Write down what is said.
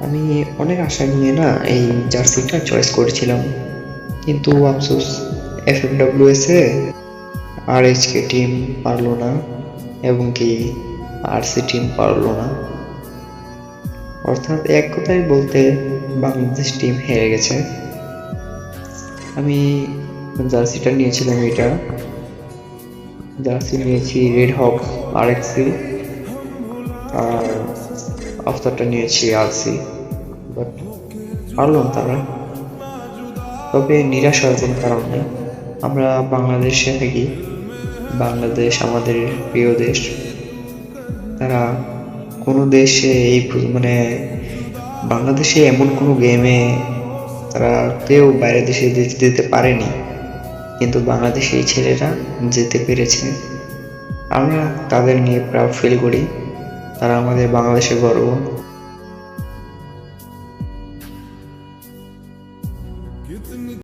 আমি অনেক আশা নিয়ে না এই জার্সিটা চয়েস করেছিলাম, কিন্তু আফসোস এফএফডব্লিউএস এ আরএইচকে টিম পারলো না, এবং কি আরসি টিম পারলো না। অর্থাৎ এক কথায় বলতে বাংলাদেশ টিম হেরে গেছে। আমি জার্সিটা নিয়েছিলাম, এটা জার্সি নিয়েছি রেড হক আরএক্সি, আর আফতারটা নিয়েছি আরসি। বাট পারল না তারা। তবে নিরাশ হওয়ার কোনো কারণ নেই, আমরা বাংলাদেশে থাকি, বাংলাদেশ আমাদের প্রিয় দেশ। তারা কোনো দেশে মানে বাংলাদেশে এমন কোনো গেমে তারা কেউ বাইরের দেশে যেতে পারেনি, কিন্তু বাংলাদেশে এই ছেলেরা যেতে পেরেছে। আমরা তাদের নিয়ে প্রাউড ফিল করি, তারা আমাদের বাংলাদেশের গর্ব।